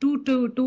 2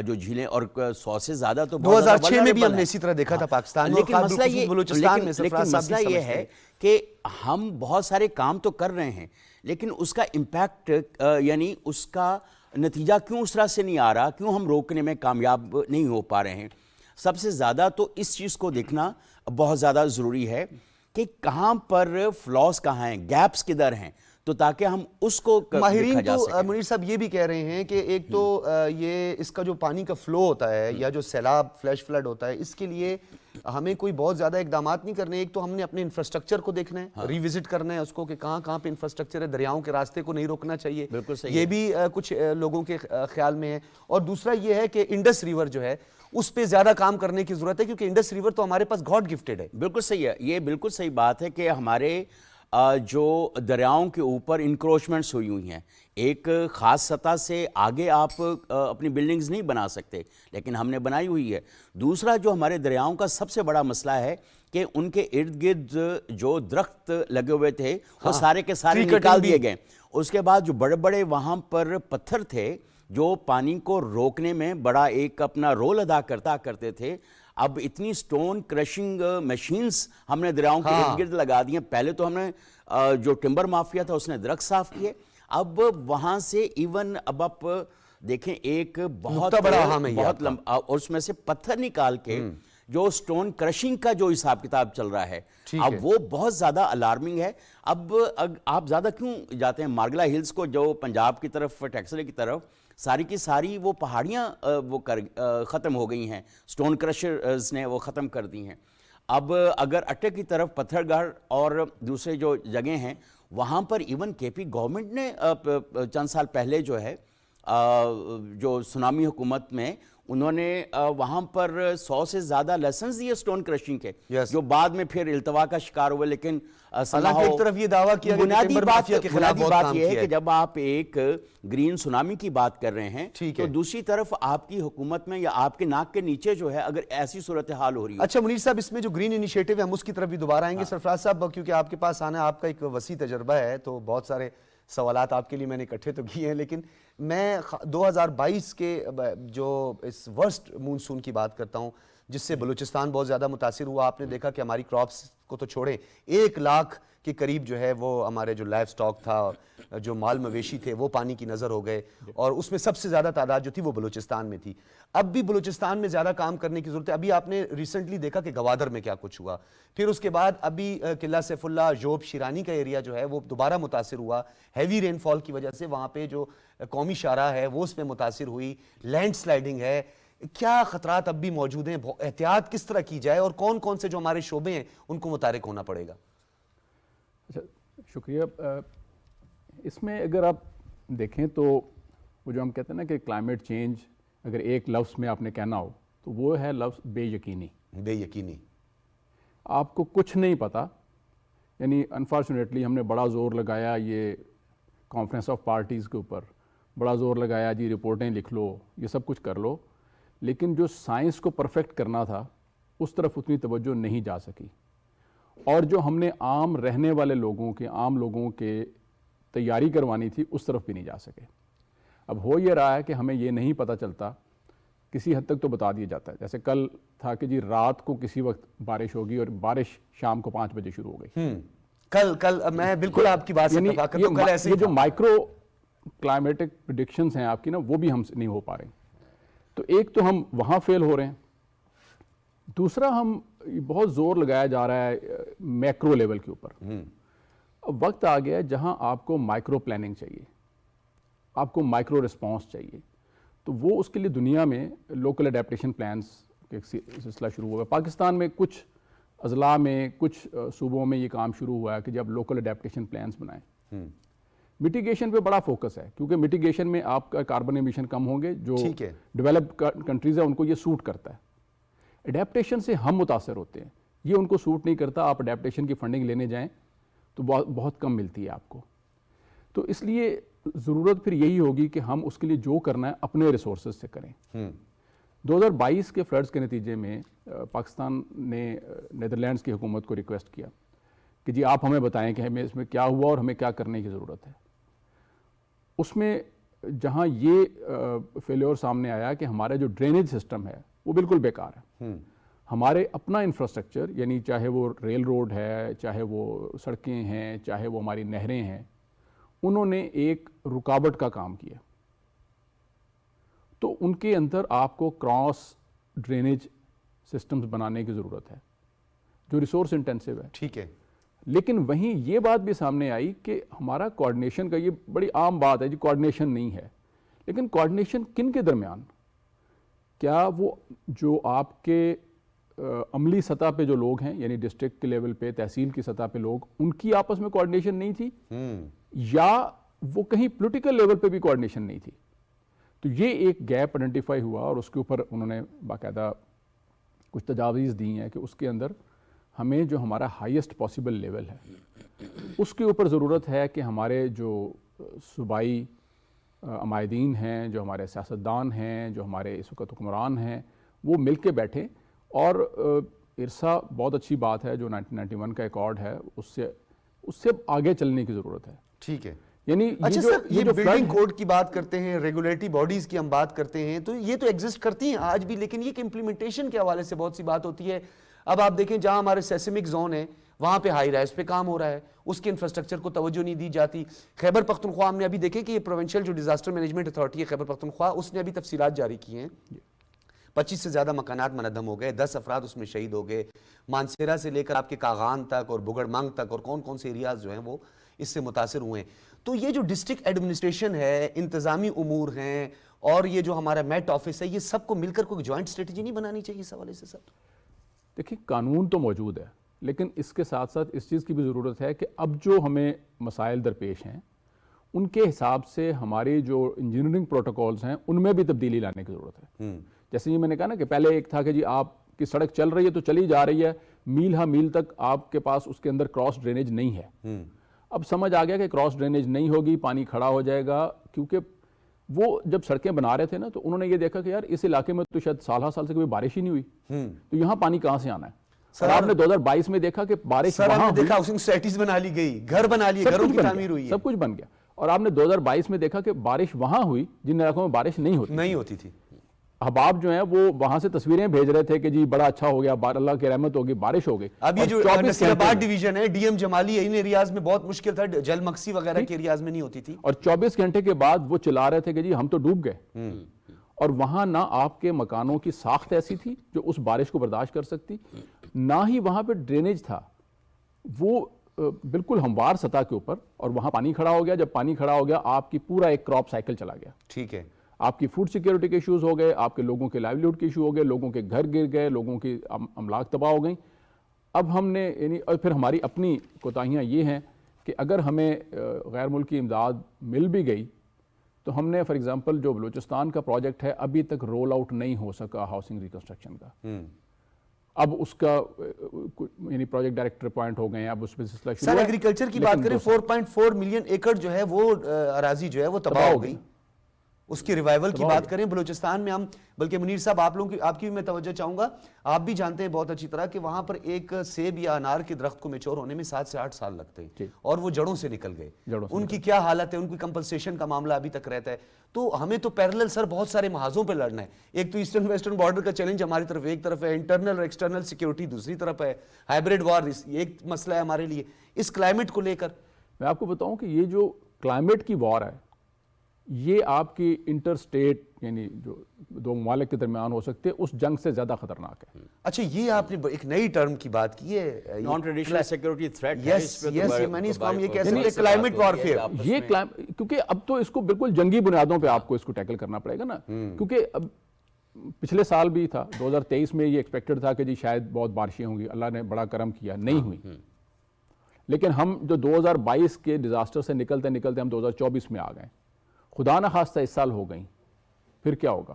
جو جھیلیں اور 100 سے زیادہ تو بہت زیادہ 2006 میں بھی ہم vulnerable نے ہیں. اسی طرح دیکھا تھا پاکستان میں، لیکن اور مسئلہ بالخصوص یہ بلوچستان میں لیکن سرفراز صاحب بھی مسئلہ یہ سمجھتے ہے ہیں. کہ ہم بہت سارے کام تو کر رہے ہیں لیکن اس کا امپیکٹ یعنی اس کا نتیجہ کیوں اس طرح سے نہیں آ رہا، کیوں ہم روکنے میں کامیاب نہیں ہو پا رہے ہیں. سب سے زیادہ تو اس چیز کو دیکھنا بہت زیادہ ضروری ہے کہ کہاں پر فلاس کہاں ہیں، گیپس کدھر ہیں، تو تاکہ ہم اس کو دیکھا ماہرین جا تو سکے. منیر صاحب یہ بھی کہہ رہے ہیں کہ ایک تو یہ اس کا جو پانی کا فلو ہوتا ہے یا جو سیلاب فلیش فلڈ ہوتا ہے، اس کے لیے ہمیں کوئی بہت زیادہ اقدامات نہیں کرنے. ایک تو ہم نے اپنے انفراسٹرکچر کو دیکھنا ہے، ری وزٹ کرنا ہے اس کو کہ کہاں کہاں پہ انفراسٹرکچر ہے. دریاؤں کے راستے کو نہیں روکنا چاہیے، بالکل صحیح یہ بھی کچھ لوگوں کے خیال میں ہے. اور دوسرا یہ ہے کہ انڈس ریور جو ہے اس پہ زیادہ کام کرنے کی ضرورت ہے، کیونکہ انڈس ریور تو ہمارے پاس گاڈ گفٹڈ ہے. بالکل صحیح ہے، یہ بالکل صحیح بات ہے کہ ہمارے جو دریاؤں کے اوپر انکروچمنٹس ہوئی ہیں، ایک خاص سطح سے آگے آپ اپنی بلڈنگز نہیں بنا سکتے لیکن ہم نے بنائی ہوئی ہے. دوسرا جو ہمارے دریاؤں کا سب سے بڑا مسئلہ ہے کہ ان کے ارد گرد جو درخت لگے ہوئے تھے وہ سارے کے سارے نکال دیے گئے. اس کے بعد جو بڑے بڑے وہاں پر پتھر تھے جو پانی کو روکنے میں بڑا ایک اپنا رول ادا کرتے تھے، اب اتنی سٹون کرشنگ مشینز ہم نے دریاؤں کے ارد گرد لگا دی ہیں. پہلے تو ہم نے جو ٹمبر مافیا تھا اس نے درخت صاف کیے، اب وہاں سے ایون اب آپ دیکھیں ایک بہت لمبا اور اس میں سے پتھر نکال کے جو سٹون کرشنگ کا جو حساب کتاب چل رہا ہے اب وہ بہت زیادہ الارمنگ ہے. اب آپ زیادہ کیوں جاتے ہیں مارگلا ہلز کو، جو پنجاب کی طرف ٹیکسلے کی طرف، ساری کی ساری وہ پہاڑیاں وہ ختم ہو گئی ہیں، سٹون کرشرز نے وہ ختم کر دی ہیں. اب اگر اٹے کی طرف پتھر گڑھ اور دوسرے جو جگہیں ہیں وہاں پر ایون کے پی گورنمنٹ نے چند سال پہلے جو ہے جو سونامی حکومت میں انہوں نے وہاں پر 100 سے زیادہ لیسنز دیے سٹون کرشنگ کے، جو بعد میں پھر التوا کا شکار ہوئے. لیکن ایک طرف یہ دعویٰ کیا کہ بنیادی بات یہ ہے کہ جب آپ ایک گرین سونامی کی بات کر رہے ہیں تو دوسری طرف آپ کی حکومت میں یا آپ کے ناک کے نیچے جو ہے اگر ایسی صورتحال ہو رہی ہے. اچھا منیر صاحب، اس میں جو گرین انیشیٹو ہے ہم اس کی طرف بھی دوبارہ آئیں گے. سرفراز صاحب کیونکہ آپ کے پاس آنا، آپ کا ایک وسیع تجربہ ہے تو بہت سارے سوالات آپ کے لیے میں نے اکٹھے تو کیے ہیں، لیکن میں 2022 کے جو اس ورسٹ مونسون کی بات کرتا ہوں جس سے بلوچستان بہت زیادہ متاثر ہوا. آپ نے دیکھا کہ ہماری کراپس کو تو چھوڑیں، 1 لاکھ کے قریب جو ہے وہ ہمارے جو لائف سٹاک تھا، جو مال مویشی تھے، وہ پانی کی نظر ہو گئے، اور اس میں سب سے زیادہ تعداد جو تھی وہ بلوچستان میں تھی. اب بھی بلوچستان میں زیادہ کام کرنے کی ضرورت ہے. ابھی آپ نے ریسنٹلی دیکھا کہ گوادر میں کیا کچھ ہوا، پھر اس کے بعد ابھی قلعہ سیف اللہ، جوب، شیرانی کا ایریا جو ہے وہ دوبارہ متاثر ہوا ہیوی رین فال کی وجہ سے. وہاں پہ جو قومی شاہراہ ہے وہ اس میں متاثر ہوئی، لینڈ سلائیڈنگ ہے. کیا خطرات اب بھی موجود ہیں؟ احتیاط کس طرح کی جائے اور کون کون سے جو ہمارے شعبے ہیں ان کو متحرک ہونا پڑے گا؟ اچھا، شکریہ. اس میں اگر آپ دیکھیں تو وہ جو ہم کہتے ہیں نا کہ کلائمیٹ چینج اگر ایک لفظ میں آپ نے کہنا ہو تو وہ ہے لفظ بے یقینی. بے یقینی. آپ کو کچھ نہیں پتا. یعنی انفارچونیٹلی ہم نے بڑا زور لگایا یہ کانفرنس آف پارٹیز کے اوپر، بڑا زور لگایا جی رپورٹیں لکھ لو، یہ سب کچھ کر لو، لیکن جو سائنس کو پرفیکٹ کرنا تھا اس طرف اتنی توجہ نہیں جا سکی. اور جو ہم نے عام رہنے والے لوگوں کے، عام لوگوں کے تیاری کروانی تھی اس طرف بھی نہیں جا سکے. اب ہو یہ رہا ہے کہ ہمیں یہ نہیں پتہ چلتا، کسی حد تک تو بتا دیا جاتا ہے. جیسے کل تھا کہ جی رات کو کسی وقت بارش ہوگی اور بارش شام کو 5 بجے شروع ہو گئی. کل میں بالکل آپ کی بات سے اتفاق کرتا ہوں. کل ایسے یہ جو مائکرو کلائمیٹک پریڈکشنز ہیں آپ کی نا، وہ بھی ہم سے نہیں ہو پا رہے. تو ایک تو ہم وہاں فیل ہو رہے ہیں، دوسرا ہم بہت زور لگایا جا رہا ہے میکرو لیول کے اوپر. اب وقت آ گیا ہے جہاں آپ کو مائکرو پلاننگ چاہیے، آپ کو مائکرو رسپانس چاہیے. تو وہ اس کے لیے دنیا میں لوکل اڈیپٹیشن پلانز کے سلسلہ شروع ہوا ہے. پاکستان میں کچھ اضلاع میں، کچھ صوبوں میں یہ کام شروع ہوا ہے کہ جب لوکل اڈیپٹیشن پلانز بنائیں. میٹیگیشن پہ بڑا فوکس ہے کیونکہ میٹیگیشن میں آپ کا کاربن ایمیشن کم ہوں گے. جو ڈیولپڈ کنٹریز ہیں ان کو یہ سوٹ کرتا ہے. اڈیپٹیشن سے ہم متاثر ہوتے ہیں، یہ ان کو سوٹ نہیں کرتا. آپ اڈیپٹیشن کی فنڈنگ لینے جائیں تو بہت کم ملتی ہے آپ کو. تو اس لیے ضرورت پھر یہی ہوگی کہ ہم اس کے لیے جو کرنا ہے اپنے ریسورسز سے کریں. 2022 کے فلڈز کے نتیجے میں پاکستان نے نیدرلینڈز کی حکومت کو ریکویسٹ کیا کہ جی آپ ہمیں بتائیں کہ ہمیں اس میں کیا ہوا اور ہمیں کیا کرنے کی ضرورت ہے. اس میں جہاں یہ فیلیور سامنے آیا کہ ہمارا جو ڈرینیج سسٹم ہے وہ بالکل بیکار ہے. ہمارے اپنا انفراسٹرکچر یعنی چاہے وہ ریل روڈ ہے, چاہے وہ سڑکیں ہیں, چاہے وہ ہماری نہریں ہیں, انہوں نے ایک رکاوٹ کا کام کیا. تو ان کے اندر آپ کو کراس ڈرینیج سسٹمز بنانے کی ضرورت ہے جو ریسورس انٹینسو ہے. ٹھیک ہے. لیکن وہیں یہ بات بھی سامنے آئی کہ ہمارا کوآرڈینیشن کا, یہ بڑی عام بات ہے جی کوآرڈینیشن نہیں ہے, لیکن کوآرڈینیشن کن کے درمیان؟ کیا وہ جو آپ کے عملی سطح پہ جو لوگ ہیں یعنی ڈسٹرکٹ کے لیول پہ, تحصیل کی سطح پہ لوگ, ان کی آپس میں کوآرڈینیشن نہیں تھی, یا وہ کہیں پولیٹیکل لیول پہ بھی کوآرڈینیشن نہیں تھی؟ تو یہ ایک گیپ آئیڈینٹیفائی ہوا اور اس کے اوپر انہوں نے باقاعدہ کچھ تجاویز دی ہیں کہ اس کے اندر ہمیں جو ہمارا ہائیسٹ پاسبل لیول ہے اس کے اوپر ضرورت ہے کہ ہمارے جو صوبائی عمائدین ہیں, جو ہمارے سیاستدان ہیں, جو ہمارے اس وقت حکمران ہیں, وہ مل کے بیٹھیں. اور ارسا بہت اچھی بات ہے جو 1991 کا ایکارڈ ہے, اس سے آگے چلنے کی ضرورت ہے. ٹھیک ہے. یعنی اچھا سر, یہ بلڈنگ کوڈ کی بات کرتے ہیں, ریگولیٹری باڈیز کی ہم بات کرتے ہیں, تو یہ تو ایگزسٹ کرتی ہیں آج بھی, لیکن یہ کہ امپلیمنٹیشن کے حوالے سے بہت سی بات ہوتی ہے. اب آپ دیکھیں جہاں ہمارے سیسمک زون ہے وہاں پہ ہائی رائز پہ کام ہو رہا ہے, اس کے انفراسٹرکچر کو توجہ نہیں دی جاتی. خیبر پختونخوا ہم نے ابھی دیکھیں کہ یہ پروونشل جو ڈیزاسٹر مینجمنٹ اتھارٹی ہے خیبر پختونخوا, اس نے ابھی تفصیلات جاری کی ہیں. 25 سے زیادہ مکانات منہدم ہو گئے, 10 افراد اس میں شہید ہو گئے. مانسیرا سے لے کر آپ کے کاغان تک اور بگڑ مانگ تک اور کون کون سے ایریاز جو ہیں وہ اس سے متاثر ہوئے ہیں. تو یہ جو ڈسٹرکٹ ایڈمنسٹریشن ہے, انتظامی امور ہیں, اور یہ جو ہمارا میٹ آفس ہے, یہ سب کو مل کر کوئی جوائنٹ اسٹریٹجی نہیں بنانی چاہیے اس حوالے سے سر؟ دیکھیے قانون تو موجود ہے, لیکن اس کے ساتھ ساتھ اس چیز کی بھی ضرورت ہے کہ اب جو ہمیں مسائل درپیش ہیں ان کے حساب سے ہماری جو انجینئرنگ پروٹوکولز ہیں ان میں بھی تبدیلی لانے کی ضرورت ہے. جیسے یہ میں نے کہا نا کہ پہلے ایک تھا کہ جی آپ کی سڑک چل رہی ہے تو چلی جا رہی ہے, میل ہاں میل تک آپ کے پاس اس کے اندر کراس ڈرینیج نہیں ہے. اب سمجھ آ گیا کہ کراس ڈرینیج نہیں ہوگی, پانی کھڑا ہو جائے گا, کیونکہ وہ جب سڑکیں بنا رہے تھے نا تو انہوں نے یہ دیکھا کہ یار اس علاقے میں تو شاید سال سے کوئی بارش ہی نہیں ہوئی, تو یہاں پانی کہاں سے آنا ہے. اور آپ نے 2022 میں دیکھا کہ بارش وہاں دیکھا, ہاؤسنگ سوسائٹیز بنا لی گئی, گھر بنا لیے, گھروں کی تعمیر ہوئی, سب کچھ بن گیا. اور آپ نے 2022 میں دیکھا کہ بارش وہاں ہوئی جن علاقوں میں بارش نہیں ہوتی تھی. احباب جو ہیں وہ وہاں سے تصویریں بھیج رہے تھے کہ جی بڑا اچھا ہو گیا, اللہ کی رحمت ہوگی, بارش ہو گئی. اب یہ جو نصیر آباد ڈویژن ہے, ڈی ایم جمالی, ان ایریاز میں بہت مشکل تھا, جل مکسی وغیرہ کے ایریاز میں نہیں ہوتی تھی. اور 24 گھنٹے کے بعد وہ چلا رہے تھے کہ جی ہم تو ڈوب گئے. اور وہاں نہ آپ کے مکانوں کی ساخت ایسی تھی جو اس بارش کو برداشت کر سکتی, نہ ہی وہاں پہ ڈرینیج تھا, وہ بالکل ہموار سطح کے اوپر, اور وہاں پانی کھڑا ہو گیا. جب پانی کھڑا ہو گیا آپ کی پورا ایک کراپ سائیکل چلا گیا. ٹھیک ہے. آپ کی فوڈ سیکیورٹی کے ایشوز ہو گئے, آپ کے لوگوں کے لائیولیہڈ کے ایشو ہو گئے, لوگوں کے گھر گر گئے, لوگوں کی املاک تباہ ہو گئیں. اب ہم نے یعنی, اور پھر ہماری اپنی کوتاہیاں یہ ہیں کہ اگر ہمیں غیر ملکی امداد مل بھی گئی تو ہم نے فار ایگزامپل جو بلوچستان کا پروجیکٹ ہے ابھی تک رول آؤٹ نہیں ہو سکا ہاؤسنگ ریکنسٹرکشن کا. اب اس کا یعنی پروجیکٹ ڈائریکٹر اپوائنٹ ہو گئے ہیں, اب اس پہ سلسلہ شروع ہے. سر ایگریکلچر کی بات کریں, 4.4 ملین ایکڑ جو ہے وہ اراضی جو ہے وہ تباہ ہو گئی. اس کی ریوائیول کی بات کریں بلوچستان میں ہم, بلکہ منیر صاحب آپ لوگوں کی, آپ کی بھی میں توجہ چاہوں گا, آپ بھی جانتے ہیں بہت اچھی طرح کہ وہاں پر ایک سیب یا انار کے درخت کو میچور ہونے میں 7 سے 8 سال لگتے ہیں, اور وہ جڑوں سے نکل گئے. ان کی کیا حالت ہے, ان کی کمپنسیشن کا معاملہ ابھی تک رہتا ہے. تو ہمیں تو پیرلل سر بہت سارے محاذوں پہ لڑنا ہے. ایک تو ایسٹرن ویسٹرن بارڈر کا چیلنج ہماری طرف ایک طرف ہے, انٹرنل اور ایکسٹرنل سیکیورٹی دوسری طرف ہے, ہائبریڈ وار ایک مسئلہ ہے ہمارے لیے. اس کلائمیٹ کو لے کر میں آپ کو بتاؤں کہ یہ جو کلائمیٹ کی وار ہے یہ آپ کی انٹر سٹیٹ یعنی جو دو ممالک کے درمیان ہو سکتے ہیں, اس جنگ سے زیادہ خطرناک ہے. اچھا, یہ آپ نے ایک نئی ٹرم کی بات کی ہے, نان ٹریڈیشنل سیکورٹی تھریٹ. یس میں نے اس کو ہم یہ کہہ سکتے ہیں کلائمیٹ وارفیئر. یہ کیونکہ اب تو اس کو بالکل جنگی بنیادوں پہ آپ کو اس کو ٹیکل کرنا پڑے گا نا, کیونکہ اب پچھلے سال بھی تھا 2023 میں یہ ایکسپیکٹڈ تھا کہ جی شاید بہت بارشیں ہوں گی, اللہ نے بڑا کرم کیا, نہیں ہوئی. لیکن ہم جو 2022 کے ڈیزاسٹر سے نکلتے نکلتے ہم 2024 میں آ گئے, خدا نہ خواستہ اس سال ہو گئیں, پھر کیا ہوگا؟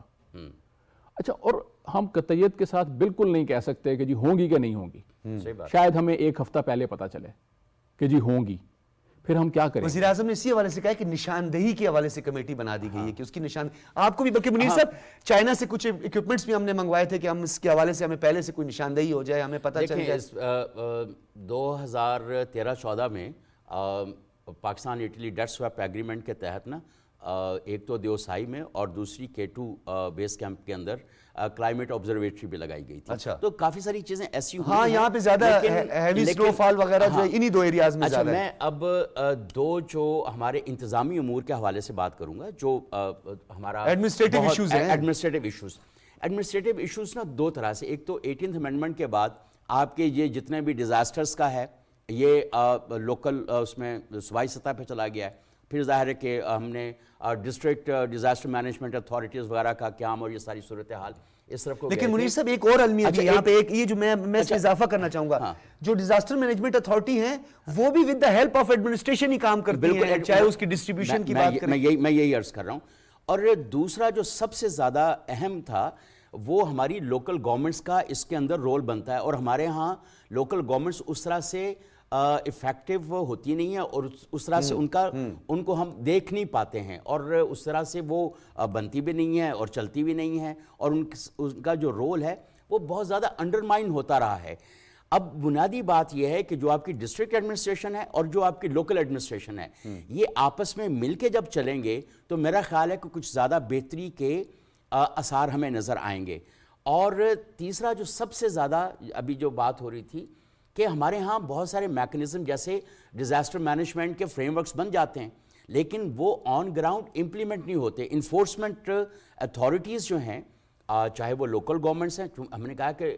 اچھا, اور ہم قطعیت کے ساتھ بالکل نہیں کہہ سکتے کہ جی ہوں گی کہ نہیں ہوں گی. شاید ہمیں ایک ہفتہ پہلے پتہ چلے کہ جی ہوں گی, پھر ہم کیا کریں. وزیر اعظم نے اسی حوالے سے کہا کہ نشاندہی کے حوالے سے کمیٹی بنا دی گئی ہے کہ اس کی آپ کو بھی, بلکہ منیر صاحب چائنا سے کچھ ایکوپمنٹس بھی ہم نے منگوائے تھے کہ ہم اس کے حوالے سے ہمیں پہلے سے کوئی نشاندہی ہو جائے, ہمیں پتہ چل جائے. 2013-14 میں Pakistan Italy debt swap agreement کے تحت نا ایک تو دیوسائی میں اور دوسری K2 بیس کیمپ کے اندر کلائمیٹ آبزرویٹری بھی لگائی گئی تھی. اچھا. تو کافی ساری چیزیں ایسی ہوئی ہاں یہاں پہ زیادہ ہیوی سنو فال وغیرہ جو انہی دو ایریاز میں اچھا زیادہ ہے. میں اب دو جو ہمارے انتظامی امور کے حوالے سے بات کروں گا جو ہمارا ایڈمنسٹریٹو ایشوز ہیں. ایڈمنسٹریٹو ایشوز نا دو طرح سے. ایک تو 18th امینڈمنٹ کے بعد آپ کے یہ جتنے بھی ڈیزاسٹرز کا ہے یہ لوکل اس میں صوبائی سطح پہ چلا گیا ہے. پھر ظاہر ہے کہ ہم نے ڈسٹرکٹ ڈیزاسٹر مینجمنٹ اتھارٹیز وغیرہ کا قیام اور یہ ساری صورتحال اس طرف کو. لیکن منیر صاحب ایک اور المیت یہاں پہ ایک یہ جو میں اس میں اضافہ کرنا چاہوں گا, جو ڈیزاسٹر مینجمنٹ اتھارٹی ہیں وہ بھی with the help of administration ہی کام کرتی ہیں, چاہے اس کی ڈسٹریبیوشن کی بات کریں. میں یہی عرض کر رہا ہوں. اور دوسرا جو سب سے زیادہ اہم تھا وہ ہماری لوکل گورنمنٹس کا اس کے اندر رول بنتا ہے, اور ہمارے ہاں لوکل گورنمنٹس اس طرح سے افیکٹو ہوتی نہیں ہے اور اس طرح سے ان کو ہم دیکھ نہیں پاتے ہیں, اور اس طرح سے وہ بنتی بھی نہیں ہے اور چلتی بھی نہیں ہے, اور ان کا جو رول ہے وہ بہت زیادہ انڈرمائن ہوتا رہا ہے. اب بنیادی بات یہ ہے کہ جو آپ کی ڈسٹرکٹ ایڈمنسٹریشن ہے اور جو آپ کی لوکل ایڈمنسٹریشن ہے یہ آپس میں مل کے جب چلیں گے تو میرا خیال ہے کہ کچھ زیادہ بہتری کے آثار ہمیں نظر آئیں گے. اور تیسرا جو سب سے زیادہ ابھی جو بات ہو رہی تھی کہ ہمارے ہاں بہت سارے میکنزم جیسے ڈیزاسٹر مینجمنٹ کے فریم ورکس بن جاتے ہیں لیکن وہ آن گراؤنڈ امپلیمنٹ نہیں ہوتے. انفورسمنٹ اتھارٹیز جو ہیں چاہے وہ لوکل گورنمنٹس ہیں, ہم نے کہا کہ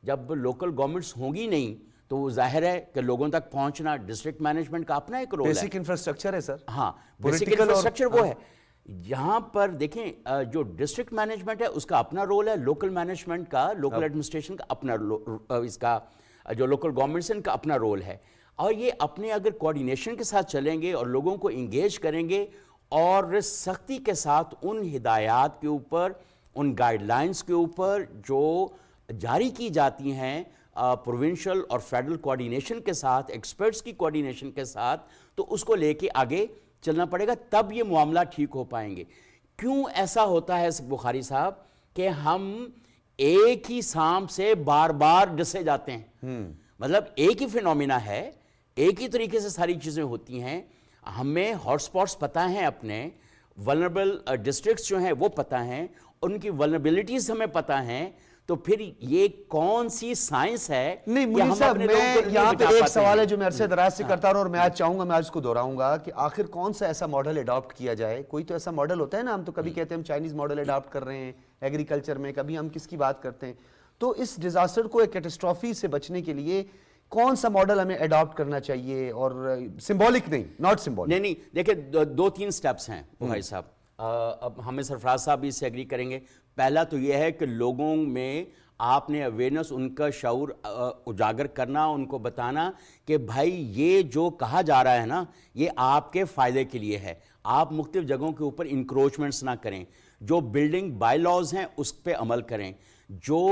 جب لوکل گورنمنٹس ہوں گی نہیں تو وہ ظاہر ہے کہ لوگوں تک پہنچنا ڈسٹرکٹ مینجمنٹ کا اپنا ایک رول ہے. بیسک انفراسٹرکچر ہے سر. ہاں بیسک انفراسٹرکچر وہ ہے. یہاں پر دیکھیں جو ڈسٹرکٹ مینجمنٹ ہے اس کا اپنا رول ہے, لوکل مینجمنٹ کا لوکل ایڈمنسٹریشن کا اپنا اس کا جو لوکل گورنمنٹس ان کا اپنا رول ہے. اور یہ اپنے اگر کوارڈینیشن کے ساتھ چلیں گے اور لوگوں کو انگیج کریں گے اور سختی کے ساتھ ان ہدایات کے اوپر ان گائیڈ لائنز کے اوپر جو جاری کی جاتی ہیں پروونشل اور فیڈرل کوارڈینیشن کے ساتھ, ایکسپرٹس کی کوارڈینیشن کے ساتھ, تو اس کو لے کے آگے چلنا پڑے گا, تب یہ معاملہ ٹھیک ہو پائیں گے. کیوں ایسا ہوتا ہے بخاری صاحب کہ ہم ایک ہی سانپ سے بار بار ڈسے جاتے ہیں؟ مطلب ایک ہی فینومینا ہے, ایک ہی طریقے سے ساری چیزیں ہوتی ہیں. ہمیں ہاٹ سپاٹس پتہ ہیں, اپنے ولنریبل ڈسٹرکٹس جو ہیں وہ پتہ ہیں, ان کی ولنریبلٹیز ہمیں پتہ ہیں, تو پھر یہ کون سی سائنس ہے؟ نہیں منیر صاحب میں یہاں پہ ایک سوال ہے جو میں عرصے دراز سے کرتا رہا اور میں آج چاہوں گا, میں آج اس کو دہراؤں گا کہ آخر کون سا ایسا ماڈل اڈاپٹ کیا جائے. کوئی تو ایسا ماڈل ہوتا ہے نا, ہم تو کبھی کہتے ہیں ہم چائنیز ماڈل اڈاپٹ کر رہے ہیں ایگریکلچر میں, کبھی ہم کس کی بات کرتے ہیں. تو اس ڈیزاسٹر کو ایک کیٹاسٹرافی سے بچنے کے لیے کون سا ماڈل ہمیں اڈاپٹ کرنا چاہیے؟ اور سمبولک نہیں, ناٹ سمبولک. نہیں دیکھیں دو تین سٹیپس ہیں بھائی صاحب, اب ہمیں سرفراز صاحب بھی اس سے ایگری کریں گے. پہلا تو یہ ہے کہ لوگوں میں آپ نے اویئرنس, ان کا شعور اجاگر کرنا, ان کو بتانا کہ بھائی یہ جو کہا جا رہا ہے نا یہ آپ کے فائدے کے لیے ہے, آپ مختلف جگہوں کے اوپر انکروچمنٹس نہ کریں, جو بلڈنگ بائی لاز ہیں اس پہ عمل کریں, جو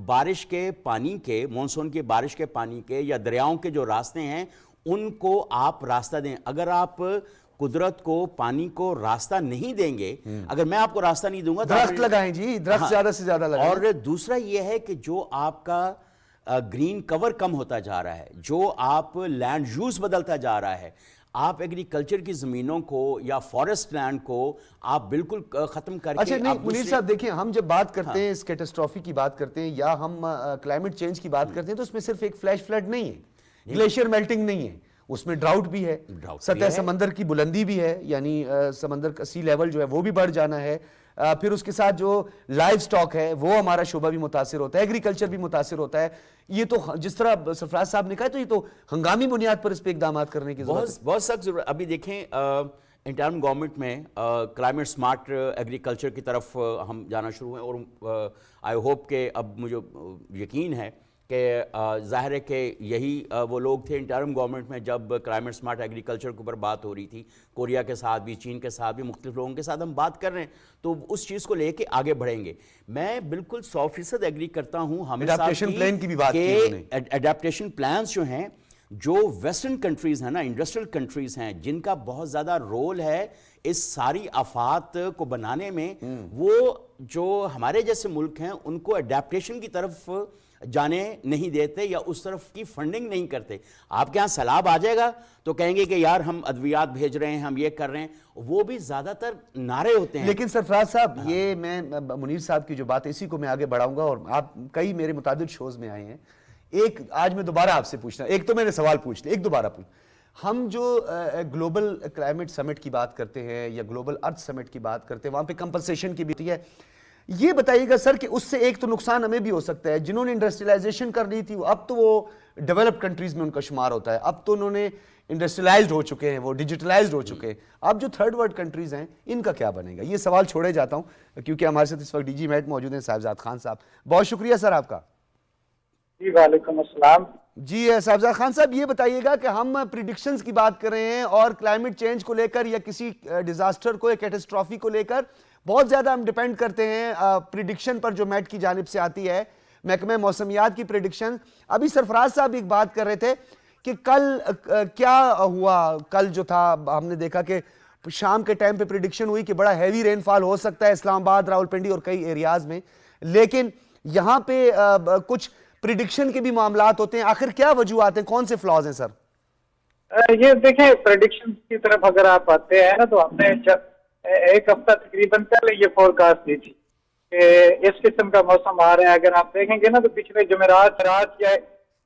بارش کے پانی کے, مونسون کی بارش کے پانی کے یا دریاؤں کے جو راستے ہیں ان کو آپ راستہ دیں. اگر آپ قدرت کو, پانی کو راستہ نہیں دیں گے, اگر میں آپ کو راستہ نہیں دوں گا, درخت لگائیں جی, درخت زیادہ سے زیادہ لگائیں. اور دوسرا یہ ہے کہ جو آپ کا گرین کور کم ہوتا جا رہا ہے, جو آپ لینڈ یوز بدلتا جا رہا ہے, آپ ایگریکلچر کی زمینوں کو یا فارسٹ لینڈ کو آپ بالکل ختم کر کے. اچھا نہیں منیر صاحب دیکھیں, ہم جب بات کرتے ہیں اس کیٹاسٹرافی کی بات کرتے ہیں یا ہم کلائمیٹ چینج کی بات کرتے ہیں تو اس میں صرف ایک فلیش فلڈ نہیں ہے, گلیشیئر میلٹنگ نہیں ہے, اس میں ڈراؤٹ بھی ہے, سطح سمندر کی بلندی بھی ہے, یعنی سمندر کا سی لیول جو ہے وہ بھی بڑھ جانا ہے. پھر اس کے ساتھ جو لائف سٹاک ہے وہ ہمارا شعبہ بھی متاثر ہوتا ہے, ایگریکلچر بھی متاثر ہوتا ہے. یہ تو جس طرح سرفراز صاحب نے کہا تو یہ تو ہنگامی بنیاد پر اس پہ اقدامات کرنے کی ضرورت ہے. بہت سخت ضرورت. ابھی دیکھیں انٹرم گورنمنٹ میں کلائمیٹ سمارٹ ایگریکلچر کی طرف ہم جانا شروع ہیں, اور آئی ہوپ کہ اب مجھے یقین ہے کہ ظاہر ہے کہ یہی وہ لوگ تھے انٹرم گورنمنٹ میں جب کلائمیٹ سمارٹ ایگریکلچر کے اوپر بات ہو رہی تھی. کوریا کے ساتھ بھی, چین کے ساتھ بھی, مختلف لوگوں کے ساتھ ہم بات کر رہے ہیں, تو اس چیز کو لے کے آگے بڑھیں گے. میں بالکل 100% ایگری کرتا ہوں ہمیں ایڈاپٹیشن پلان کی بھی بات کی انہوں نے. ایڈاپٹیشن پلانس جو ہیں, جو ویسٹرن کنٹریز ہیں نا, انڈسٹریل کنٹریز ہیں, جن کا بہت زیادہ رول ہے اس ساری آفات کو بنانے میں, وہ جو ہمارے جیسے ملک ہیں ان کو ایڈاپٹیشن کی طرف جانے نہیں دیتے یا اس طرف کی فنڈنگ نہیں کرتے. آپ کے ہاں سیلاب آ جائے گا تو کہیں گے کہ یار ہم ادویات بھیج رہے ہیں, ہم یہ کر رہے ہیں, وہ بھی زیادہ تر نعرے ہوتے ہیں. لیکن سرفراز صاحب یہ میں منیر صاحب کی جو بات ہے اسی کو میں آگے بڑھاؤں گا, اور آپ کئی میرے متعدد شوز میں آئے ہیں. ایک آج میں دوبارہ آپ سے پوچھنا, ایک تو میں نے سوال پوچھ لیا, ایک دوبارہ پوچھ. ہم جو گلوبل کلائمیٹ سمٹ کی بات کرتے ہیں یا گلوبل ارتھ سمٹ کی بات کرتے ہیں, وہاں پہ کمپنسیشن کی بھی ہے. یہ بتائیے گا سر کہ اس سے ایک تو نقصان ہمیں بھی ہو سکتا ہے, جنہوں نے انڈسٹریلائزیشن کر لی تھی اب تو وہ ڈیولپڈ کنٹریز میں ان کا شمار ہوتا ہے, اب تو انہوں نے انڈسٹریلائزڈ ہو چکے ہیں, وہ ڈیجیٹلائزڈ ہو چکے ہیں. اب جو تھرڈ ورلڈ کنٹریز ہیں ان کا کیا بنے گا؟ یہ سوال چھوڑے جاتا ہوں کیونکہ ہمارے ساتھ اس وقت ڈی جی میٹ موجود ہیں صاحبزاد خان صاحب. بہت شکریہ سر آپ کا. جی وعلیکم السلام. جی صاحبزاد خان صاحب یہ بتائیے گا کہ ہم پریڈکشنز کی بات کر رہے ہیں اور کلائمیٹ چینج کو لے کر یا کسی ڈیزاسٹر کو یا کیٹاسٹرافی کو لے کر بہت زیادہ ہم ڈیپینڈ کرتے ہیں پریڈکشن پر جو میٹ کی جانب سے آتی ہے, محکمہ موسمیات کی پریڈکشن. ابھی سرفراز صاحب ایک بات کر رہے تھے کہ کل کیا ہوا, کل جو تھا ہم نے دیکھا کہ شام کے ٹائم پہ پریڈکشن ہوئی کہ بڑا ہیوی رین فال ہو سکتا ہے اسلام آباد, راولپنڈی اور کئی ایریاز میں, لیکن یہاں پہ کچھ پریڈکشن کے بھی معاملات ہوتے ہیں. آخر کیا وجوہات ہیں, کون سے فلاز ہیں سر؟ یہ دیکھیں پریڈکشن کی طرف اگر آپ آتے ہیں نا تو ہم نے ایک ہفتہ تقریباً پہلے یہ فورکاسٹ دی تھی کہ اس قسم کا موسم آ رہا ہے. اگر آپ دیکھیں گے نا تو پچھلے جمعرات رات یا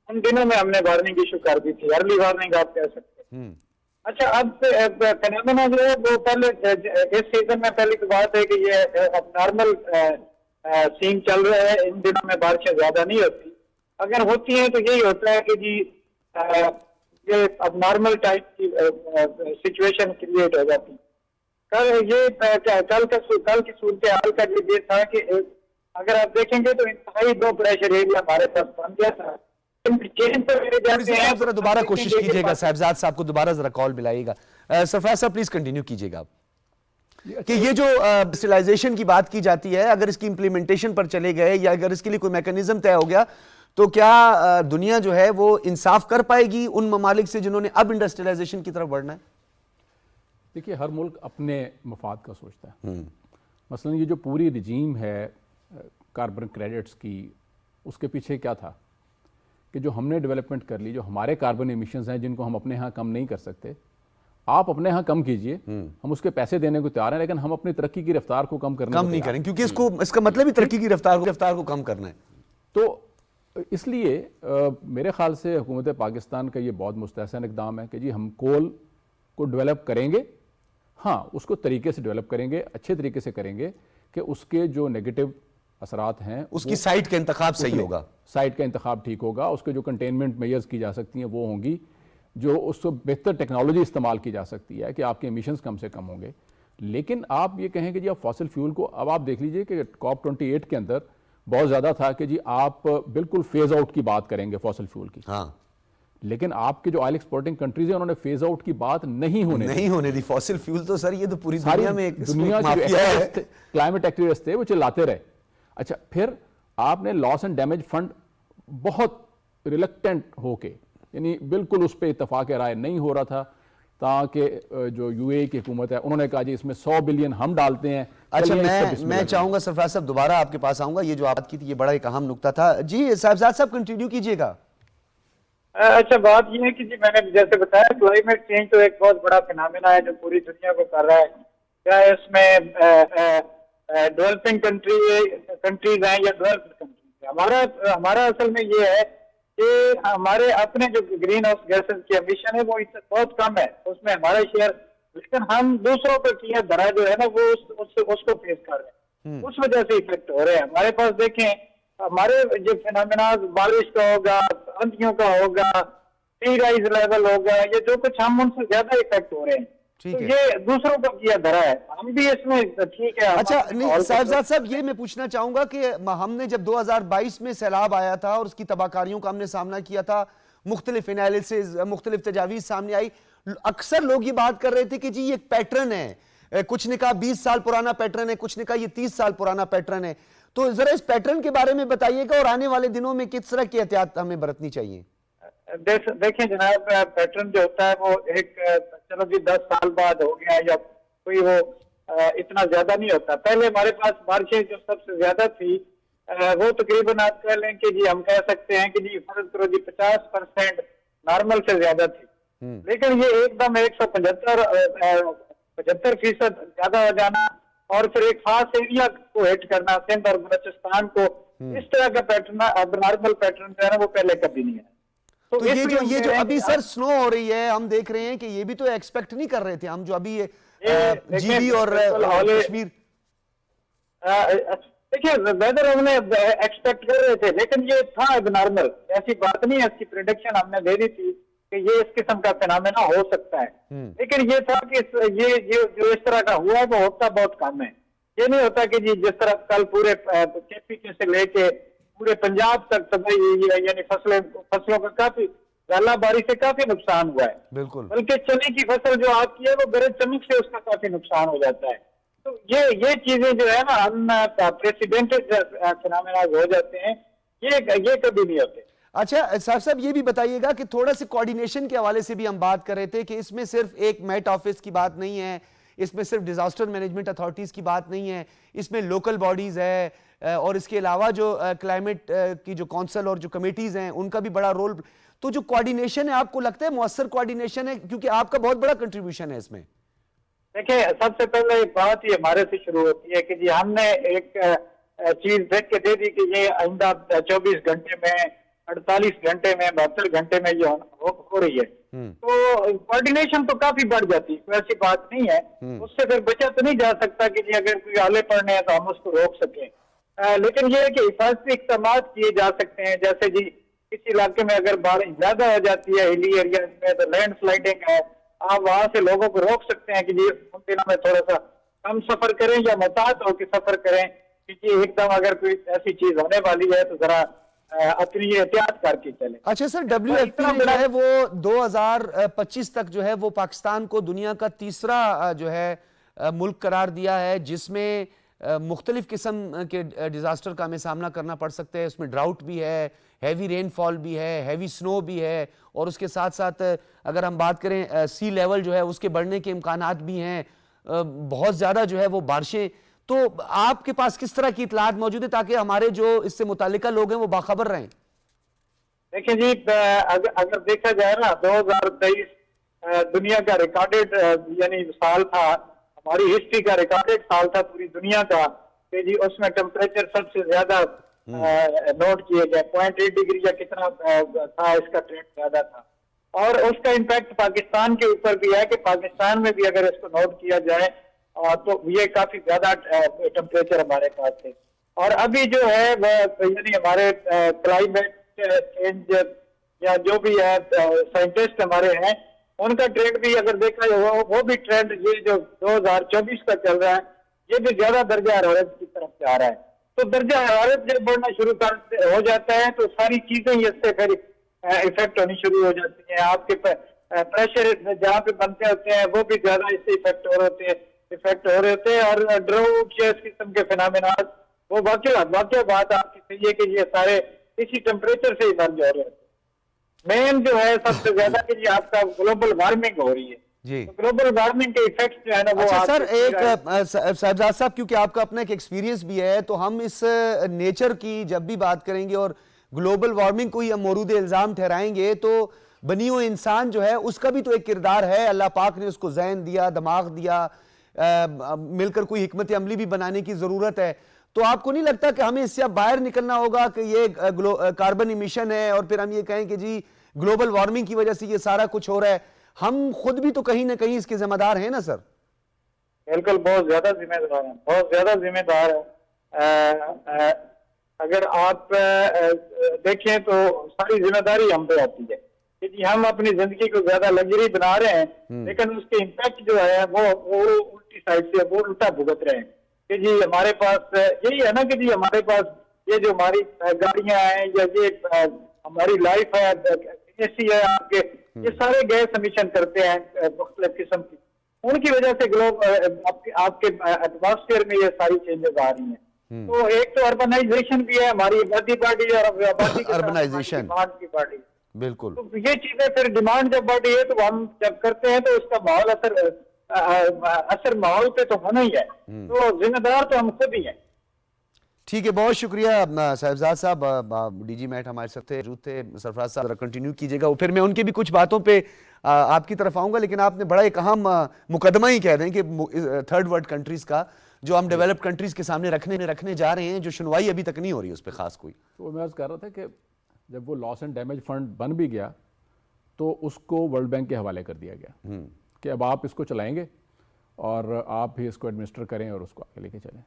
ان دنوں میں ہم نے وارننگ ایشو کر دی تھی, ارلی وارننگ آپ کہہ سکتے ہیں. اچھا اب فینومینا جو ہے وہ پہلے اس سیزن میں پہلی تو بات ہے کہ یہ اب نارمل سین چل رہا ہے, ان دنوں میں بارشیں زیادہ نہیں ہوتی. اگر ہوتی ہیں تو یہی ہوتا ہے کہ جی یہ اب نارمل ٹائپ کی سچویشن کریٹ ہو جاتی. کل کی صورتحال کا یہ تھا کہ اگر آپ دیکھیں گے تو انتہائی دو پریشر ایریا ہمارے پاس بن گیا تھا. ذرا دوبارہ کوشش کیجیے گا, صاحبزاد صاحب کو دوبارہ ذرا کال ملائیے گا. سرفراز صاحب پلیز کنٹینیو کیجیے گا کہ یہ جو انڈسٹریلائزیشن کی بات کی جاتی ہے, اگر اس کی امپلیمنٹیشن پر چلے گئے یا اگر اس کے لیے کوئی میکانزم طے ہو گیا تو کیا دنیا جو ہے وہ انصاف کر پائے گی ان ممالک سے جنہوں نے اب انڈسٹریلائزیشن کی طرف بڑھنا ہے؟ دیکھیے ہر ملک اپنے مفاد کا سوچتا ہے. مثلا یہ جو پوری رجیم ہے کاربن کریڈٹس کی, اس کے پیچھے کیا تھا کہ جو ہم نے ڈیولپمنٹ کر لی, جو ہمارے کاربن ایمیشنز ہیں جن کو ہم اپنے ہاں کم نہیں کر سکتے, آپ اپنے ہاں کم کیجئے, ہم اس کے پیسے دینے کو تیار ہیں, لیکن ہم اپنی ترقی کی رفتار کو کم نہیں کریں کیونکہ اس کا مطلب ہی ترقی کی رفتار کو کم کرنا ہے. تو اس لیے میرے خیال سے حکومت پاکستان کا یہ بہت مستحسن اقدام ہے کہ جی ہم کول کو ڈیولپ کریں گے, ہاں اس کو طریقے سے ڈیولپ کریں گے, اچھے طریقے سے کریں گے کہ اس کے جو نیگیٹو اثرات ہیں اس کی سائٹ کا انتخاب صحیح ہوگا, سائٹ کا انتخاب ٹھیک ہوگا, اس کے جو کنٹینمنٹ میئرز کی جا سکتی ہیں وہ ہوں گی, جو اس کو بہتر ٹیکنالوجی استعمال کی جا سکتی ہے کہ آپ کے ایمیشنز کم سے کم ہوں گے. لیکن آپ یہ کہیں کہ جی آپ فاسل فیول کو, اب آپ دیکھ لیجئے کہ COP 28 کے اندر بہت زیادہ تھا کہ جی آپ بالکل فیز آؤٹ کی بات کریں گے فاسل فیول کی, ہاں, لیکن آپ کے جو آئل ایکسپورٹنگ کنٹریز ہیں انہوں نے فیز آؤٹ کی بات نہیں ہونے دی. فاسل فیول تو سر یہ تو پوری دنیا میں کلائمیٹ ایکٹیوسٹ تھے وہ چلاتے رہے. اچھا پھر آپ نے لاس اینڈ ڈیمیج فنڈ بہت ریلیکٹنٹ ہو کے, یعنی بالکل اس پہ اتفاق رائے نہیں ہو رہا تھا, تاکہ جو یو اے کی حکومت ہے انہوں نے کہا جی اس میں 100 بلین ہم ڈالتے ہیں. اچھا میں چاہوں گا سرفراز صاحب دوبارہ آپ کے پاس آؤں گا, یہ جو آپ کی تھی یہ بڑا ایک اہم نکتہ تھا. جی صاحبزاد صاحب کنٹینیو کیجیے گا. اچھا بات یہ ہے کہ جی میں نے جیسے بتایا کلائمیٹ چینج تو ایک بہت بڑا فینامنا ہے جو پوری دنیا کو کر رہا ہے, کیا اس میں ڈیولپنگ کنٹریز ہیں یا ڈیولپڈ کنٹریز ہیں. ہمارا اصل میں یہ ہے کہ ہمارے اپنے جو گرین ہاؤس گیسز کی امیشن ہے وہ بہت کم ہے, اس میں ہمارا شیئر, لیکن ہم دوسروں پہ کیا دھرا جو ہے نا وہ اس کو فیس کر رہے ہیں, اس وجہ سے افیکٹ ہو رہے ہیں. ہمارے پاس دیکھیں ہمارے جو فینامناز بارش کا ہوگا, آندھیوں کا ہوگا, سی رائز لیول ہوگا, یہ جو کچھ ہم ان سے زیادہ افیکٹ ہو رہے ہیں, تو یہ دوسروں کو کیا دھرا ہے, ہم بھی اس میں ٹھیک ہے. اچھا صاحبزاد صاحب یہ میں پوچھنا چاہوں گا کہ ہم نے جب 2022 میں سیلاب آیا تھا اور اس کی تباہکاریوں کا ہم نے سامنا کیا تھا, مختلف انالیسز, مختلف تجاویز سامنے آئی, اکثر لوگ یہ بات کر رہے تھے کہ جی یہ ایک پیٹرن ہے, کچھ نے کہا 20 سال پرانا پیٹرن ہے, کچھ نے کہا یہ 30 سال پرانا پیٹرن ہے. تو ذرا اس پیٹرن کے بارے میں بتائیے گا اور آنے والے دنوں میں کس طرح کی احتیاط ہمیں برتنی چاہیے؟ دیکھیں جناب, پیٹرن جو ہوتا ہے وہ ایک چلو جی 10 سال بعد ہو گیا یا کوئی وہ اتنا زیادہ نہیں ہوتا. پہلے ہمارے پاس بارشیں جو سب سے زیادہ تھی وہ تقریباً آپ کہہ لیں کہ جی ہم کہہ سکتے ہیں کہ جی فرض کرو جی 50% نارمل سے زیادہ تھی، لیکن یہ ایک دم 175% زیادہ ہو جانا اور پھر ایک خاص ایریا کو ہٹ کرنا، سندھ اور بلوچستان کو، اس طرح کا پیٹرن اب نارمل پیٹرن جو ہے نا وہ پہلے کبھی نہیں ہے. تو یہ جو ابھی سر سنو ہو رہی ہے، ہم دیکھ رہے ہیں کہ یہ بھی تو ایکسپیکٹ نہیں کر رہے تھے ہم، جو ابھی جی بی اور کشمیر. دیکھیں ویدر ہم نے ایکسپیکٹ کر رہے تھے، لیکن یہ تھا اب نارمل، ایسی بات نہیں ہے. اس کی پریڈکشن ہم نے دے دی تھی کہ یہ اس قسم کا فینامنا ہو سکتا ہے، لیکن یہ تھا کہ یہ جو اس طرح کا ہوا ہے وہ ہوتا بہت کم ہے. یہ نہیں ہوتا کہ جی جس طرح کل پورے KPK سے لے کے پورے پنجاب تک تباہی ہوئی ہے، یعنی فصلوں کا کافی ژالہ باری سے کافی نقصان ہوا ہے. بالکل. بلکہ چنے کی فصل جو آپ کی ہے وہ گرج چمک سے اس کا کافی نقصان ہو جاتا ہے. تو یہ چیزیں جو ہے نا ہم پریسیڈنٹڈ فینامنا ہو جاتے ہیں، یہ کبھی نہیں ہوتے. اچھا صاحب یہ بھی بتائیے گا کہ تھوڑا سے کوارڈینیشن کے حوالے سے بھی ہم بات کر رہے تھے کہ اس میں صرف ایک میٹ آفس کی بات نہیں ہے، اس میں صرف ڈیزاسٹر مینجمنٹ اتھارٹیز کی بات نہیں ہے، اس میں لوکل باڈیز ہے اور اس کے علاوہ جو کلائمیٹ کی جو کونسل اور جو کمیٹیز ہیں ان کا بھی بڑا رول. تو جو کوارڈینیشن ہے آپ کو لگتا ہے مؤثر کوارڈینیشن ہے؟ کیونکہ آپ کا بہت بڑا کنٹریبیوشن ہے اس میں. دیکھیں سب سے پہلے بات یہ ہمارے سے شروع ہوتی ہے کہ جی ہم نے ایک چیز دیکھ کے دے دی کہ یہ آئندہ 24 گھنٹے میں، 48 گھنٹے میں، 72 گھنٹے میں یہ ہو رہی ہے. تو کوارڈینیشن تو کافی بڑھ جاتی ہے، کوئی ایسی بات نہیں ہے. اس سے پھر بچا تو نہیں جا سکتا کہ جی اگر کوئی آلے پڑنے ہیں تو ہم اس کو روک سکیں، لیکن یہ ہے کہ حفاظتی اقدامات کیے جا سکتے ہیں. جیسے جی کسی علاقے میں اگر بارش زیادہ ہو جاتی ہے ہلی ایریاز میں تو لینڈ سلائڈنگ ہے، آپ وہاں سے لوگوں کو روک سکتے ہیں کہ جی ان دنوں میں تھوڑا سا کم سفر کریں یا محتاط ہو کے سفر کریں، کیونکہ ایک دم اگر کوئی ایسی چیز ہونے والی ہے تو ذرا اپنی احتیاط کر کے چلیں. اچھا سر WFP نے جو ہے وہ 2025 تک جو ہے وہ پاکستان کو دنیا کا تیسرا جو ہے ملک قرار دیا ہے جس میں مختلف قسم کے ڈیزاسٹر کا ہمیں سامنا کرنا پڑ سکتا ہے. اس میں ڈراؤٹ بھی ہے، ہیوی رین فال بھی ہے، ہیوی سنو بھی ہے، اور اس کے ساتھ ساتھ اگر ہم بات کریں سی لیول جو ہے اس کے بڑھنے کے امکانات بھی ہیں، بہت زیادہ جو ہے وہ بارشیں. تو آپ کے پاس کس طرح کی اطلاعات موجود ہے تاکہ ہمارے جو اس سے متعلقہ لوگ ہیں وہ باخبر رہیں؟ دیکھیں جی اگر دیکھا جائے نا 2023 دنیا کا ریکارڈڈ یعنی سال تھا، ہماری ہسٹری کا ریکارڈڈ سال تھا پوری دنیا کا کہ جی اس میں ٹیمپریچر سب سے زیادہ نوٹ کیے گئے، 0.8 ڈگری یا کتنا تھا اس کا ٹرینڈ زیادہ تھا. اور اس کا امپیکٹ پاکستان کے اوپر بھی ہے کہ پاکستان میں بھی اگر اس کو نوٹ کیا جائے تو یہ کافی زیادہ ٹیمپریچر ہمارے پاس ہے. اور ابھی جو ہے وہ یعنی ہمارے کلائمیٹ چینج یا جو بھی ہے سائنٹسٹ ہمارے ہیں ان کا ٹرینڈ بھی اگر دیکھا جائے وہ بھی ٹرینڈ یہ جو 2024 کا چل رہا ہے یہ بھی زیادہ درجہ حرارت کی طرف سے آ رہا ہے. تو درجہ حرارت جب بڑھنا شروع ہو جاتا ہے تو ساری چیزیں اس سے پھر افیکٹ ہونی شروع ہو جاتی ہیں. آپ کے پریشر جہاں پہ بنتے ہوتے ہیں وہ بھی زیادہ اس سے افیکٹ ہو رہے ہوتے ہیں اور ڈراؤٹ یا اس قسم کے فینامینات وہ واقع بات آپ کی صحیح ہے کہ یہ سارے اسی ٹیمپریچر سے ہی بن جا رہے ہیں. مین جو ہے سب سے زیادہ کہ جی آپ کا گلوبل وارمنگ ہو رہی ہے جی. گلوبل وارمنگ کے ایفیکٹس جو ہے نا وہ اچھا سر ایک صاحبزاد صاحب کیونکہ آپ کا اپنا ایک ایکسپیرینس بھی ہے تو ہم اس نیچر کی جب بھی بات کریں گے اور گلوبل وارمنگ کو ہی ہم مورود الزام ٹھہرائیں گے تو بنی ہوئی انسان جو ہے اس کا بھی تو ایک کردار ہے. اللہ پاک نے اس کو ذہن دیا، دماغ دیا، مل کر کوئی حکمت عملی بھی بنانے کی ضرورت ہے. تو آپ کو نہیں لگتا کہ ہمیں اس سے اب باہر نکلنا ہوگا کہ یہ کاربن ایمیشن ہے اور پھر ہم یہ کہیں کہ جی گلوبل وارمنگ کی وجہ سے یہ سارا کچھ ہو رہا ہے، ہم خود بھی تو کہیں نہ کہیں اس کے ذمہ دار ہیں نا سر؟ بالکل بہت زیادہ ذمہ دار ہیں، بہت زیادہ ذمہ دار ہیں. اگر آپ دیکھیں تو ساری ذمہ داری ہم پہ آتی ہے کہ جی ہم اپنی زندگی کو زیادہ لگژری بنا رہے ہیں لیکن اس کے امپیکٹ جو ہے وہ الٹی سائڈ سے وہ الٹا بھگت رہے ہیں کہ جی ہمارے پاس یہی ہے نا کہ جی ہمارے پاس یہ جو ہماری گاڑیاں ہیں یا یہ ہماری لائف ہے، اے سی ہے آپ کے، یہ سارے گیس امیشن کرتے ہیں مختلف قسم کی، ان کی وجہ سے آپ کے ایٹماسفیئر میں یہ ساری چینجز آ رہی ہیں. تو ایک تو اربنائزیشن بھی ہے، ہماری آبادی بڑھی اور آبادی اربنائزیشن ڈیمانڈ کی بڑھی. بالکل. تو یہ چیزیں پھر ڈیمانڈ جب بڑھی ہے تو ہم جب کرتے ہیں تو اس کا ماحول اثر ماحول پہ تو ہونا ہی ہے. تو ذمہ دار تو ہم خود ہی ہیں. ٹھیک ہے، بہت شکریہ صاحبزاد صاحب. ڈی جی میٹ ہمارے ساتھ موجود تھے. سرفراز صاحب ذرا کنٹینیو کیجیے گا, پھر میں ان کی بھی کچھ باتوں پہ آپ کی طرف آؤں گا, لیکن آپ نے بڑا ایک اہم مقدمہ ہی کہہ دیں کہ تھرڈ ورلڈ کنٹریز کا جو ہم ڈیولپ کنٹریز کے سامنے رکھنے جا رہے ہیں, جو سنوائی ابھی تک نہیں ہو رہی اس پہ خاص کوئی. تو میں عرض کر رہا تھا کہ جب وہ لاس اینڈ ڈیمیج فنڈ بن بھی گیا تو اس کو ورلڈ بینک کے حوالے کر دیا گیا کہ اب آپ اس کو چلائیں گے اور آپ ہی اس کو ایڈمنسٹر کریں اور اس کو آگے لے کے چلیں.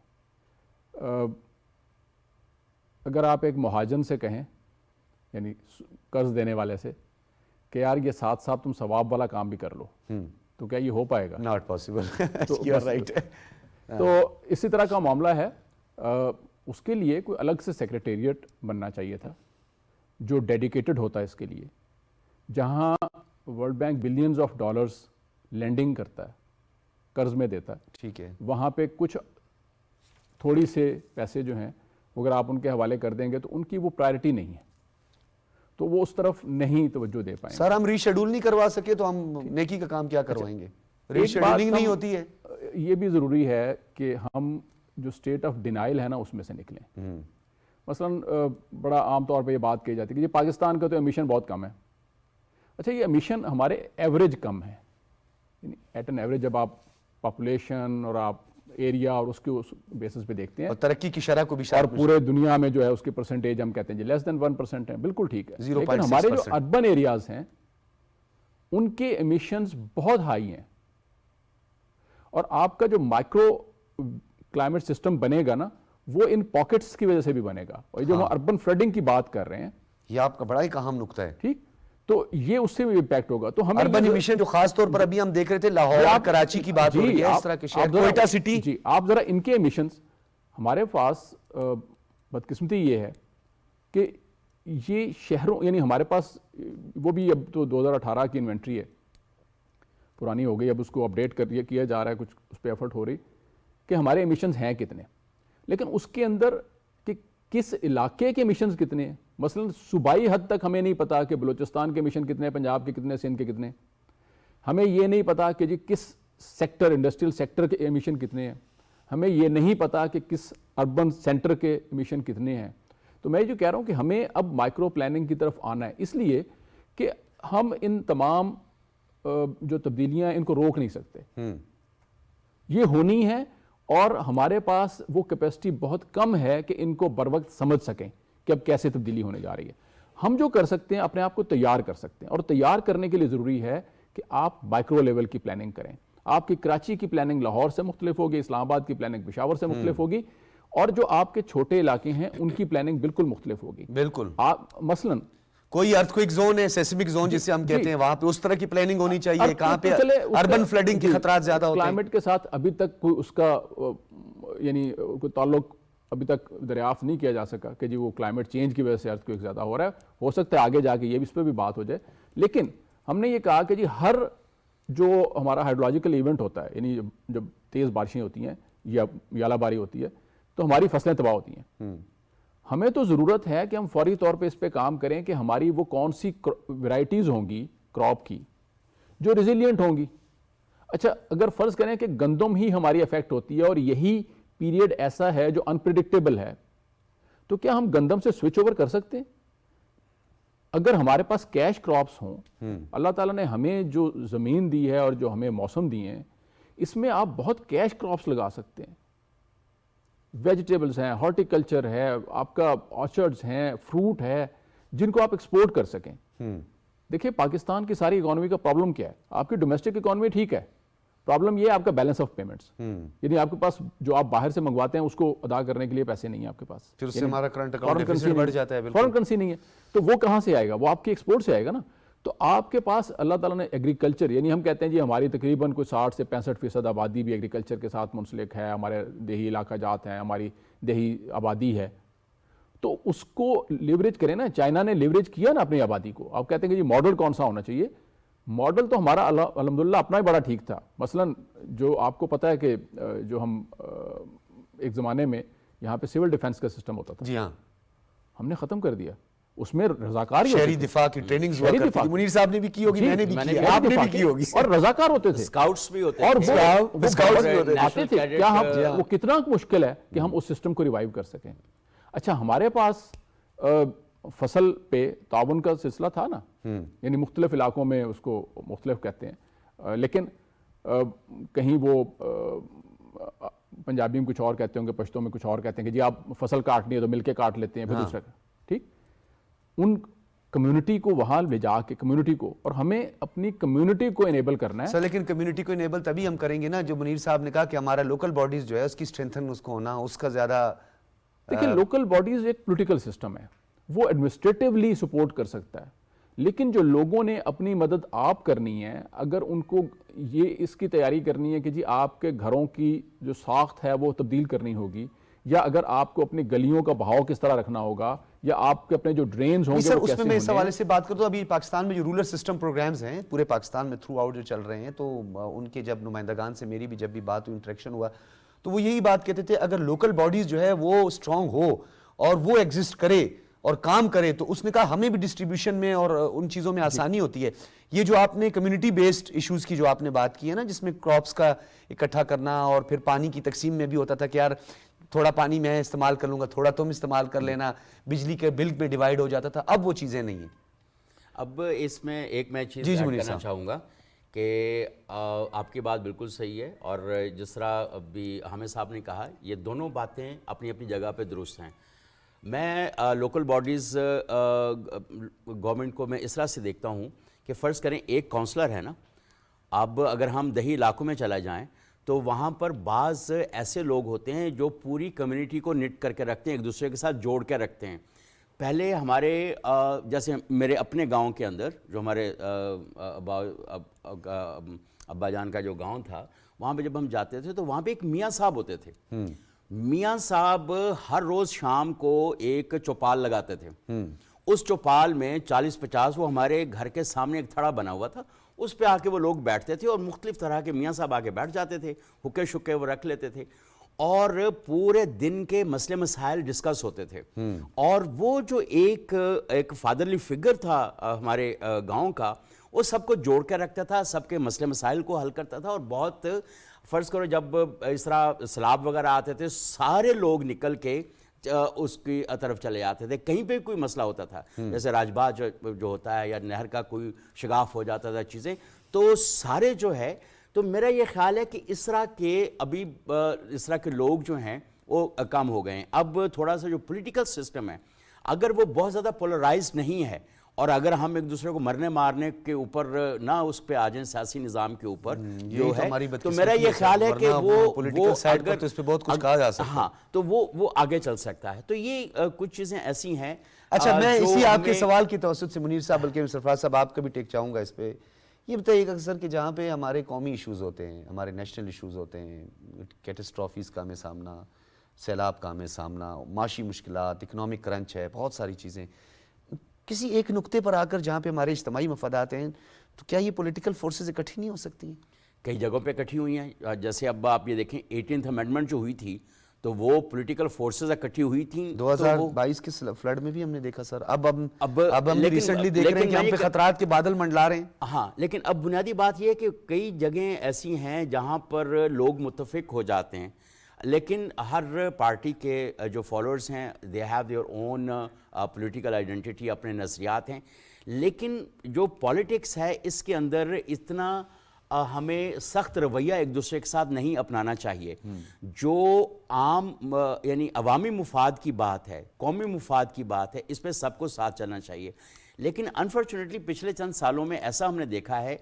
اگر آپ ایک مہاجن سے کہیں, یعنی قرض دینے والے سے, کہ یار یہ ساتھ ساتھ تم ثواب والا کام بھی کر لو, تو کیا یہ ہو پائے گا؟ Not possible. تو اسی طرح کا معاملہ ہے. اس کے لیے کوئی الگ سے سیکریٹریٹ بننا چاہیے تھا جو ڈیڈیکیٹڈ ہوتا ہے اس کے لیے, جہاں World Bank billions of dollars lending کرتا ہے, قرض میں دیتا ہے. ٹھیک ہے, وہاں پہ کچھ تھوڑی سے پیسے جو ہیں اگر آپ ان کے حوالے کر دیں گے تو ان کی وہ پرائرٹی نہیں ہے, تو وہ اس طرف نہیں توجہ دے پائیں گے. سر ہم ری شیڈول نہیں کروا سکے تو ہم نیکی کا کام کیا کروائیں گے؟ ری شیڈولنگ نہیں ہوتی ہے. یہ بھی ضروری ہے کہ ہم جو اسٹیٹ آف ڈینائل ہے نا اس میں سے نکلیں. مثلاً بڑا عام طور پہ یہ بات کہی جاتی ہے کہ یہ پاکستان کا تو ایمیشن بہت کم ہے. اچھا, یہ ایمیشن ہمارے ایوریج کم ہے, یعنی ایٹ این ایوریج جب آپ پاپولیشن اور آپ ایریا اور اس کے بیسس پہ دیکھتے ہیں, اور ترقی کی شرح کو بھی اور پورے دنیا میں جو ہے اس کی پرسنٹیج ہم کہتے ہیں جی لیس دین 1% ہے, بالکل ٹھیک ہے. لیکن ہمارے جو اربن ایریاز ہیں ان کے ایمیشنز بہت ہائی ہیں, اور آپ کا جو مائکرو کلائمیٹ سسٹم بنے گا نا وہ ان پاکٹس کی وجہ سے بھی بنے گا. اور جو ہم اربن فلڈنگ کی بات کر رہے ہیں, یہ آپ کا بڑا ایک اہم نقطہ ہے. ٹھیک, تو یہ اس سے بھی امپیکٹ ہوگا. تو ہمیں اربن ایمیشن جو خاص طور پر ابھی ہم دیکھ رہے تھے لاہور کراچی کی بات ہو رہی ہے, اس طرح کے شہر, کوئٹہ سٹی. جی آپ ذرا ان کے ایمیشنز, ہمارے پاس بدقسمتی یہ ہے کہ یہ شہروں, یعنی ہمارے پاس وہ بھی اب تو 2018 کی انوینٹری ہے, پرانی ہو گئی, اب اس کو اپڈیٹ کیا جا رہا ہے, کچھ اس پہ ایفرٹ ہو رہی کہ ہمارے ایمیشنز ہیں کتنے, لیکن اس کے اندر کہ کس علاقے کے ایمیشنز کتنے ہیں. مثلاً صوبائی حد تک ہمیں نہیں پتا کہ بلوچستان کے ایمیشن کتنے, پنجاب کے کتنے, سندھ کے کتنے. ہمیں یہ نہیں پتا کہ جی کس سیکٹر, انڈسٹریل سیکٹر کے ایمیشن کتنے ہیں. ہمیں یہ نہیں پتا کہ کس اربن سینٹر کے ایمیشن کتنے ہیں. تو میں جو کہہ رہا ہوں کہ ہمیں اب مائکرو پلاننگ کی طرف آنا ہے, اس لیے کہ ہم ان تمام جو تبدیلیاں ان کو روک نہیں سکتے, یہ ہونی ہے, اور ہمارے پاس وہ کیپیسٹی بہت کم ہے کہ ان کو بر وقت سمجھ سکیں کہ اب کیسے تبدیلی ہونے جا رہی ہے. ہم جو کر سکتے ہیں اپنے آپ کو تیار کر سکتے ہیں, اور تیار کرنے کے لیے ضروری ہے کہ آپ مائکرو لیول کی پلاننگ کریں. آپ کی کراچی کی پلاننگ لاہور سے مختلف ہوگی, اسلام آباد کی پلاننگ پشاور سے مختلف ہوگی, اور جو آپ کے چھوٹے علاقے ہیں ان کی پلاننگ بالکل مختلف ہوگی. بالکل. آپ مثلاً کوئی ارتھ کوئک زون ہے, سیسمک زون جسے ہم کہتے ہیں, وہاں پہ اس طرح کی پلاننگ ہونی چاہیے. کہاں پہ اربن فلڈنگ کے خطرات زیادہ ہوتے ہیں. کلائمیٹ کے ساتھ ابھی تک کوئی اس کا یعنی کوئی تعلق ابھی تک دریافت نہیں کیا جا سکا کہ جی وہ کلائمیٹ چینج کی وجہ سے ارتھ کوئک زیادہ ہو رہا ہے. ہو سکتا ہے آگے جا کے یہ بھی اس پہ بھی بات ہو جائے, لیکن ہم نے یہ کہا کہ جی ہر جو ہمارا ہائیڈرولوجیکل ایونٹ ہوتا ہے, یعنی جب تیز بارشیں ہوتی ہیں یا یالہ باری ہوتی ہے تو ہماری فصلیں تباہ ہوتی ہیں. ہمیں تو ضرورت ہے کہ ہم فوری طور پہ اس پہ کام کریں کہ ہماری وہ کون سی ورائٹیز ہوں گی کراپ کی جو ریزیلینٹ ہوں گی. اچھا, اگر فرض کریں کہ گندم ہی ہماری افیکٹ ہوتی ہے اور یہی پیریڈ ایسا ہے جو انپریڈکٹیبل ہے, تو کیا ہم گندم سے سوئچ اوور کر سکتے ہیں؟ اگر ہمارے پاس کیش کراپس ہوں, اللہ تعالیٰ نے ہمیں جو زمین دی ہے اور جو ہمیں موسم دیے ہیں, اس میں آپ بہت کیش کراپس لگا سکتے ہیں. ویجیٹیبلز ہیں, ہارٹیکلچر ہے, آپ کا آرچرڈز ہیں, فروٹ ہے, جن کو آپ ایکسپورٹ کر سکیں. دیکھیں پاکستان کی ساری اکانومی کا پرابلم کیا ہے, آپ کی ڈومیسٹک اکانومی ٹھیک ہے, پرابلم یہ ہے آپ کا بیلنس آف پیمنٹس, یعنی آپ کے پاس جو آپ باہر سے منگواتے ہیں اس کو ادا کرنے کے لیے پیسے نہیں ہیں آپ کے پاس, پھر اس سے ہمارا کرنٹ اکاؤنٹ ڈیفیسٹ بڑھ جاتا ہے. فورن کرنسی نہیں ہے, تو وہ کہاں سے آئے گا؟ وہ آپ کی ایکسپورٹ سے آئے گا نا. تو آپ کے پاس اللہ تعالیٰ نے ایگریکلچر, یعنی ہم کہتے ہیں جی ہماری تقریباً کوئی 60 سے 65% آبادی بھی ایگریکلچر کے ساتھ منسلک ہے, ہمارے دیہی علاقہ جات ہیں, ہماری دیہی آبادی ہے, تو اس کو لیوریج کریں نا. چائنا نے لیوریج کیا نا اپنی آبادی کو. آپ کہتے ہیں کہ جی ماڈل کون سا ہونا چاہیے؟ ماڈل تو ہمارا الحمدللہ اپنا ہی بڑا ٹھیک تھا. مثلاً جو آپ کو پتہ ہے کہ جو ہم ایک زمانے میں یہاں پہ سول ڈیفنس کا سسٹم ہوتا تھا, جی ہاں, ہم نے ختم کر دیا. اس میں رضاکار ہی شہری ہوتے تھے. دفاع کی ٹریننگز ہوا شہری کرتی دفاع. تھی. منیر صاحب نے بھی کی ہوگی, جی، میں نے بھی میں نے کی, بھی آپ نے دفاع بھی کی ہوگی. اور رضاکار ہوتے تھے. اسکاؤٹس بھی ہوتے اور تھے. وہ اسکاؤٹس بھی ہوتے تھے. آتے تھے. کیا ہم وہ کتنا مشکل ہے کہ ہم اس سسٹم کو ریوائیو کر سکیں. اچھا, ہمارے پاس فصل پہ تعاون کا سلسلہ تھا نا, یعنی مختلف علاقوں میں اس کو مختلف کہتے ہیں, لیکن کہیں وہ پنجابی میں کچھ اور کہتے ہوں گے, پشتوں میں کچھ اور کہتے ہیں کہ جی آپ فصل کاٹنی ہے تو مل کے کاٹ لیتے ہیں, پھر دوسرا. ٹھیک, ان کمیونٹی کو وہاں لے جا کے کمیونٹی کو, اور ہمیں اپنی کمیونٹی کو انیبل کرنا ہے. سر لیکن کمیونٹی کو انیبل تبھی ہم کریں گے نا, جو منیر صاحب نے کہا کہ ہمارا لوکل باڈیز جو ہے اس کی اسٹرینتھن اس کو ہونا, اس کا زیادہ. دیکھیں, لوکل باڈیز ایک پولیٹیکل سسٹم ہے, وہ ایڈمنسٹریٹولی سپورٹ کر سکتا ہے, لیکن جو لوگوں نے اپنی مدد آپ کرنی ہے, اگر ان کو یہ اس کی تیاری کرنی ہے کہ جی آپ کے گھروں کی جو ساخت ہے وہ تبدیل کرنی ہوگی, یا اگر آپ کو اپنی گلیوں کا بہاؤ کس طرح رکھنا ہوگا, یا آپ کے اپنے جو ڈرینز ہوں گے سر وہ اس کیسے میں میں اس ہونے حوالے ہیں. سے بات کرتا ہوں, ابھی پاکستان میں جو رولر سسٹم پروگرامز ہیں پورے پاکستان میں تھرو آؤٹ جو چل رہے ہیں, تو ان کے جب نمائندگان سے میری بھی جب بھی بات ہوئی, انٹریکشن ہوا, تو وہ یہی بات کہتے تھے اگر لوکل باڈیز جو ہے وہ اسٹرانگ ہو اور وہ ایگزسٹ کرے اور کام کرے, تو اس نے کہا ہمیں بھی ڈسٹریبیوشن میں اور ان چیزوں میں آسانی ہوتی ہے. یہ جو آپ نے کمیونٹی بیسڈ ایشوز کی جو آپ نے بات کی ہے نا, جس میں کراپس کا اکٹھا کرنا اور پھر پانی کی تقسیم میں بھی ہوتا تھا کہ یار تھوڑا پانی میں استعمال کر لوں گا, تھوڑا تم استعمال کر لینا, بجلی کے بل میں ڈیوائیڈ ہو جاتا تھا, اب وہ چیزیں نہیں ہیں. اب اس میں ایک میں چیز جی ایڈ منیر کرنا صاحب. چاہوں گا کہ آپ کی بات بالکل صحیح ہے, اور جس طرح ابھی حامد صاحب نے کہا, یہ دونوں باتیں اپنی اپنی جگہ پہ درست ہیں. میں لوکل باڈیز گورنمنٹ کو میں اس طرح سے دیکھتا ہوں کہ فرض کریں ایک کونسلر ہے نا, اب اگر ہم دیہی علاقوں میں چلا جائیں تو وہاں پر بعض ایسے لوگ ہوتے ہیں جو پوری کمیونٹی کو نٹ کر کے رکھتے ہیں, ایک دوسرے کے ساتھ جوڑ کے رکھتے ہیں. پہلے ہمارے جیسے میرے اپنے گاؤں کے اندر جو ہمارے ابا جان کا جو گاؤں تھا, وہاں پہ جب ہم جاتے تھے تو وہاں پہ ایک میاں صاحب ہوتے تھے. میاں صاحب ہر روز شام کو ایک چوپال لگاتے تھے. اس چوپال میں 40-50 وہ ہمارے گھر کے سامنے ایک تھڑا بنا ہوا تھا, اس پہ آ کے وہ لوگ بیٹھتے تھے اور مختلف طرح کے میاں صاحب آ کے بیٹھ جاتے تھے, حکے شکے وہ رکھ لیتے تھے اور پورے دن کے مسئلے مسائل ڈسکس ہوتے تھے. اور وہ جو ایک فادرلی فگر تھا ہمارے گاؤں کا, وہ سب کو جوڑ کے رکھتا تھا, سب کے مسئلے مسائل کو حل کرتا تھا. اور بہت فرض کرو جب اس طرح سیلاب وغیرہ آتے تھے, سارے لوگ نکل کے اس کی طرف چلے جاتے تھے. کہیں پہ کوئی مسئلہ ہوتا تھا, جیسے راجباغ جو ہوتا ہے یا نہر کا کوئی شگاف ہو جاتا تھا چیزیں, تو سارے جو ہے, تو میرا یہ خیال ہے کہ اس طرح کے لوگ جو ہیں وہ کم ہو گئے ہیں. اب تھوڑا سا جو پولیٹیکل سسٹم ہے, اگر وہ بہت زیادہ پولرائز نہیں ہے, اور اگر ہم ایک دوسرے کو مرنے مارنے کے اوپر نہ اس پہ آ جائیں, سیاسی نظام کے اوپر جو ہے, تو میرا یہ خیال ہے کہ وہ اگر تو اس پہ بہت کچھ کہا جا سکتا ہے, ہاں, تو وہ آگے چل سکتا ہے. تو یہ کچھ چیزیں ایسی ہیں. اچھا, میں اسی آپ کے سوال کی توسط سے منیر صاحب, بلکہ سرفراز صاحب آپ کا بھی ٹیک چاہوں گا اس پہ. یہ بتائیے اکثر کہ جہاں پہ ہمارے قومی ایشوز ہوتے ہیں, ہمارے نیشنل ایشوز ہوتے ہیں, کیٹسٹرافیز کا ہمیں سامنا, سیلاب کا ہمیں سامنا, معاشی مشکلات, اکنامک کرنچ ہے, بہت ساری چیزیں, کسی ایک نقطے پر آ کر جہاں پہ ہمارے اجتماعی مفادات ہیں, تو کیا یہ پولیٹیکل فورسز اکٹھی نہیں ہو سکتی ہیں؟ کئی جگہوں پہ اکٹھی ہوئی ہیں. جیسے اب آپ یہ دیکھیں 18th امینڈمنٹ جو ہوئی تھی, تو وہ پولیٹیکل فورسز اکٹھی ہوئی تھیں. 2022 کے فلڈ میں بھی ہم نے دیکھا سر. اب ہم ریسنٹلی دیکھ رہے ہیں کہ ہم پہ خطرات کے بادل منڈلا رہے ہیں. ہاں, لیکن اب بنیادی بات یہ ہے کہ کئی جگہیں ایسی ہیں جہاں پر لوگ متفق ہو جاتے ہیں, لیکن ہر پارٹی کے جو فالوورز ہیں, they have their own political identity, اپنے نظریات ہیں. لیکن جو پالیٹکس ہے اس کے اندر اتنا ہمیں سخت رویہ ایک دوسرے کے ساتھ نہیں اپنانا چاہیے. جو عام یعنی عوامی مفاد کی بات ہے, قومی مفاد کی بات ہے, اس پہ سب کو ساتھ چلنا چاہیے. لیکن انفارچونیٹلی پچھلے چند سالوں میں ایسا ہم نے دیکھا ہے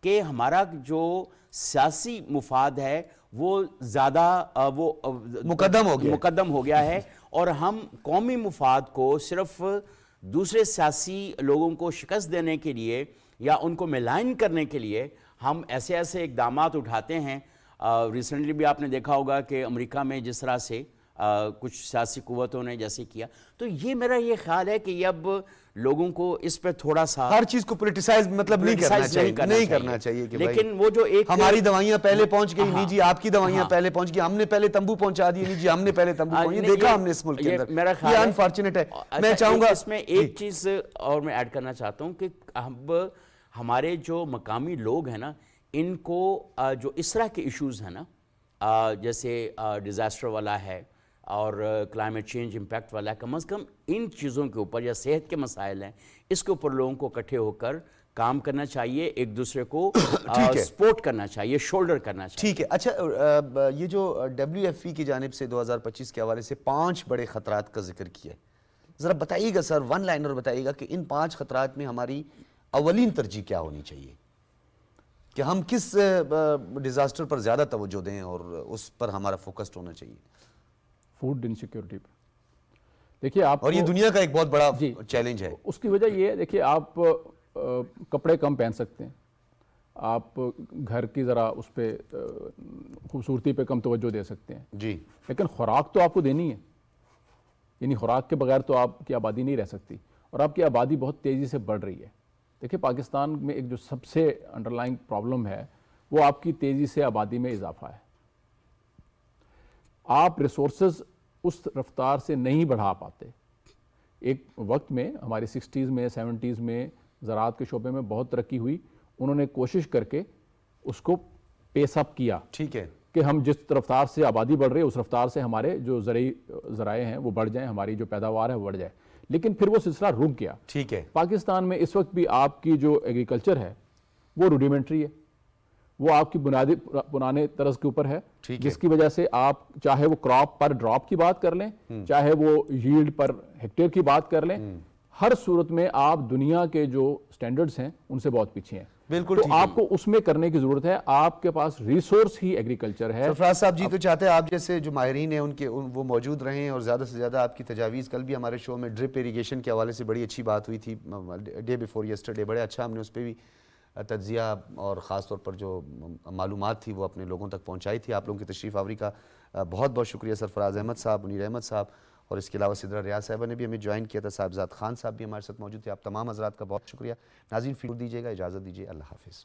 کہ ہمارا جو سیاسی مفاد ہے وہ زیادہ وہ مقدم ہو گیا ہے, اور ہم قومی مفاد کو صرف دوسرے سیاسی لوگوں کو شکست دینے کے لیے یا ان کو ملائن کرنے کے لیے ہم ایسے اقدامات اٹھاتے ہیں. ریسنٹلی بھی آپ نے دیکھا ہوگا کہ امریکہ میں جس طرح سے کچھ سیاسی قوتوں نے جیسے کیا. تو یہ میرا یہ خیال ہے کہ یہ اب لوگوں کو اس پہ تھوڑا سا ہر چیز کو پولیٹیسائز مطلب نہیں کرنا چاہیے کہ لیکن وہ جو ایک ہماری دوائیاں پہلے پہنچ گئی, نہیں جی آپ کی دوائیاں پہلے پہنچ گئی, ہم نے پہلے تمبو پہنچا دیے, نہیں جی ہم نے پہلے تمبو پہنچا, دیکھا ہم نے اس ملک کے اندر. میرا خیال یہ انفارچونیٹ ہے. میں چاہوں گا اس میں ایک چیز اور میں ایڈ کرنا چاہتا ہوں کہ اب ہمارے جو مقامی لوگ ہیں نا, ان کو جو اس طرح کے ایشوز ہیں نا, جیسے ڈیزاسٹر والا ہے اور کلائمیٹ چینج امپیکٹ والا ہے, کم از کم ان چیزوں کے اوپر, یا صحت کے مسائل ہیں, اس کے اوپر لوگوں کو اکٹھے ہو کر کام کرنا چاہیے, ایک دوسرے کو سپورٹ کرنا چاہیے, شولڈر کرنا چاہیے. ٹھیک ہے. اچھا, یہ جو WFP کی جانب سے 2025 کے حوالے سے 5 بڑے خطرات کا ذکر کیا ہے, ذرا بتائیے گا سر, ون لائنر بتائیے گا کہ ان 5 خطرات میں ہماری اولین ترجیح کیا ہونی چاہیے, کہ ہم کس ڈیزاسٹر پر زیادہ توجہ دیں اور اس پر ہمارا فوکسڈ ہونا چاہیے. فوڈ انسیکیورٹی پہ دیکھیے آپ, اور یہ دنیا کا ایک بہت بڑا چیلنج ہے. اس کی وجہ یہ ہے, دیکھیے آپ کپڑے کم پہن سکتے ہیں, آپ گھر کی ذرا اس پہ خوبصورتی پہ کم توجہ دے سکتے ہیں جی, لیکن خوراک تو آپ کو دینی ہے. یعنی خوراک کے بغیر تو آپ کی آبادی نہیں رہ سکتی, اور آپ کی آبادی بہت تیزی سے بڑھ رہی ہے. دیکھیے پاکستان میں ایک جو سب سے انڈرلائنگ پرابلم ہے وہ آپ کی تیزی سے آبادی میں اضافہ ہے. آپ ریسورسز اس رفتار سے نہیں بڑھا پاتے. ایک وقت میں ہماری 60s میں 70s میں زراعت کے شعبے میں بہت ترقی ہوئی, انہوں نے کوشش کر کے اس کو پیس اپ کیا. ٹھیک ہے, کہ ہم جس رفتار سے آبادی بڑھ رہی ہے اس رفتار سے ہمارے جو ذرائع ہیں وہ بڑھ جائیں, ہماری جو پیداوار ہے وہ بڑھ جائے, لیکن پھر وہ سلسلہ رک گیا. ٹھیک ہے. پاکستان میں اس وقت بھی آپ کی جو ایگریکلچر ہے وہ روڈیمنٹری ہے, وہ آپ کی بنیادی پرانے طرز کے اوپر ہے, جس کی وجہ سے آپ چاہے وہ کراپ پر ڈراپ کی بات کر لیں, چاہے وہ ییلڈ پر ہیکٹیئر کی بات کر لیں, ہر صورت میں آپ دنیا کے جو سٹینڈرڈز ہیں ان سے بہت پیچھے ہیں. بالکل, تو آپ کو اس میں کرنے کی ضرورت ہے. آپ کے پاس ریسورس ہی ایگریکلچر ہے. سرفراز صاحب جی تو چاہتے ہیں آپ جیسے جو ماہرین ہیں وہ موجود رہیں, اور زیادہ سے زیادہ آپ کی تجاویز. کل بھی ہمارے شو میں ڈرپ ایریگیشن کے حوالے سے بڑی اچھی بات ہوئی تھی, ڈے بیفور یسٹرڈے, بڑے اچھا ہم نے اس پہ بھی تجزیہ اور خاص طور پر جو معلومات تھی وہ اپنے لوگوں تک پہنچائی تھی. آپ لوگوں کی تشریف آوری کا بہت بہت شکریہ. سرفراز احمد صاحب, منیر احمد صاحب, اور اس کے علاوہ صدرہ ریاض صاحبہ نے بھی ہمیں جوائن کیا تھا, صاحبزاد خان صاحب بھی ہمارے ساتھ موجود تھے. آپ تمام حضرات کا بہت شکریہ. ناظرین فیڈ دیجیے گا, اجازت دیجیے, اللہ حافظ.